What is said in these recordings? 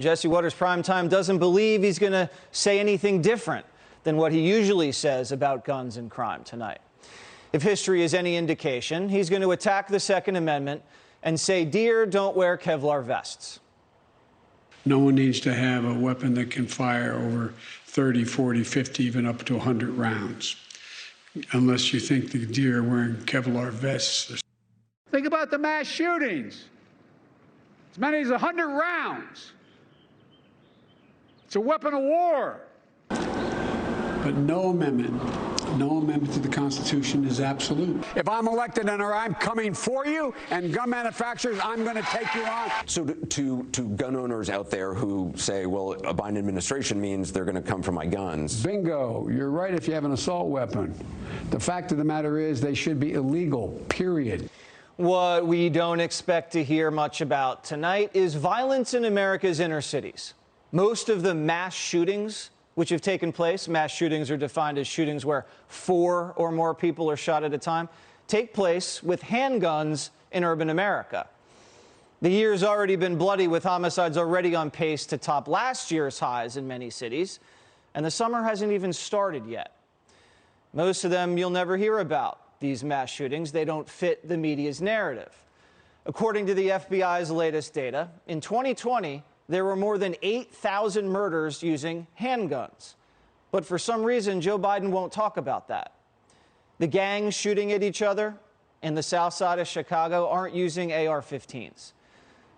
Jesse Watters Primetime doesn't believe he's going to say anything different than what he usually says about guns and crime tonight. If history is any indication, he's going to attack the Second Amendment and say deer don't wear Kevlar vests. No one needs to have a weapon that can fire over 30, 40, 50, even up to 100 rounds, unless you think the deer are wearing Kevlar vests. Think about the mass shootings. As many as 100 rounds. It's a weapon of war. But no amendment to the Constitution is absolute. If I'm elected and I'm coming for you and gun manufacturers, I'm going to take you on. So to gun owners out there who say, well, a Biden administration means they're going to come for my guns. Bingo. You're right if you have an assault weapon. The fact of the matter is they should be illegal, period. What we don't expect to hear much about tonight is violence in America's inner cities. Most of the mass shootings which have taken place, mass shootings are defined as shootings where 4 or more people are shot at a time, take place with handguns in urban America. The year's already been bloody, with homicides already on pace to top last year's highs in many cities, and the summer hasn't even started yet. Most of them you'll never hear about, these mass shootings. They don't fit the media's narrative. According to the FBI's latest data, in 2020, there were more than 8,000 murders using handguns. But for some reason, Joe Biden won't talk about that. The gangs shooting at each other in the south side of Chicago aren't using AR-15s.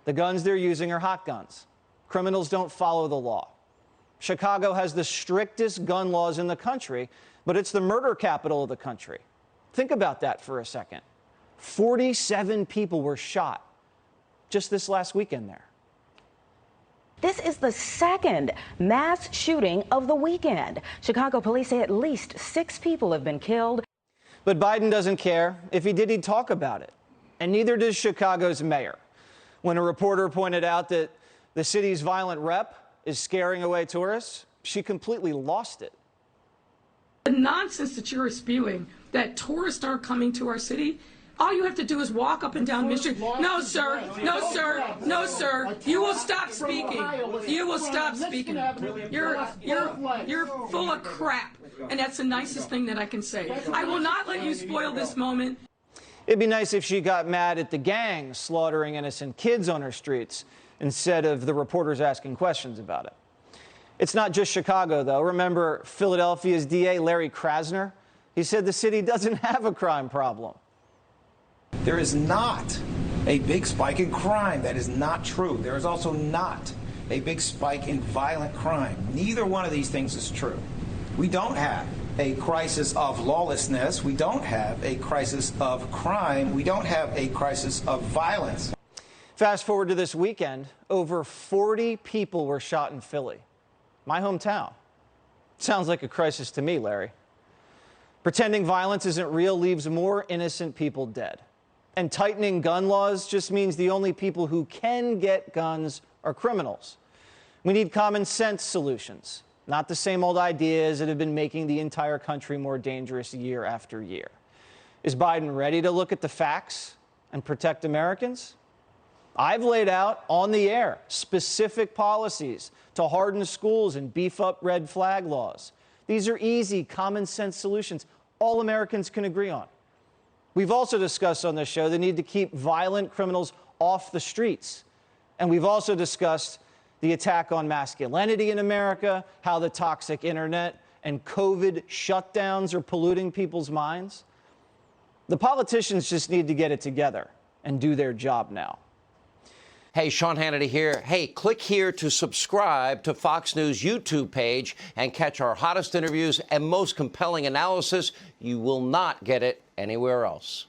The guns they're using are hot guns. Criminals don't follow the law. Chicago has the strictest gun laws in the country, but it's the murder capital of the country. Think about that for a second. 47 people were shot just this last weekend there. This is the second mass shooting of the weekend. Chicago police say at least 6 people have been killed. But Biden doesn't care. If he did, he'd talk about it. And neither does Chicago's mayor. When a reporter pointed out that the city's violent rep is scaring away tourists, she completely lost it. The nonsense that you're spewing, that tourists aren't coming to our city, all you have to do is walk up and down Main Street. No, sir. No, sir. No, sir. You will stop speaking. You will stop speaking. You're full of crap. And that's the nicest thing that I can say. I will not let you spoil this moment. It'd be nice if she got mad at the gang slaughtering innocent kids on her streets instead of the reporters asking questions about it. It's not just Chicago, though. Remember Philadelphia's DA, Larry Krasner? He said the city doesn't have a crime problem. There is not a big spike in crime. That is not true. There is also not a big spike in violent crime. Neither one of these things is true. We don't have a crisis of lawlessness. We don't have a crisis of crime. We don't have a crisis of violence. Fast forward to this weekend, over 40 people were shot in Philly, my hometown. Sounds like a crisis to me, Larry. Pretending violence isn't real leaves more innocent people dead. And tightening gun laws just means the only people who can get guns are criminals. We need common sense solutions, not the same old ideas that have been making the entire country more dangerous year after year. Is Biden ready to look at the facts and protect Americans? I've laid out on the air specific policies to harden schools and beef up red flag laws. These are easy, common sense solutions all Americans can agree on. We've also discussed on this show the need to keep violent criminals off the streets. And we've also discussed the attack on masculinity in America, how the toxic internet and COVID shutdowns are polluting people's minds. The politicians just need to get it together and do their job now. Hey, Sean Hannity here. Hey, click here to subscribe to Fox News YouTube page and catch our hottest interviews and most compelling analysis. You will not get it anywhere else.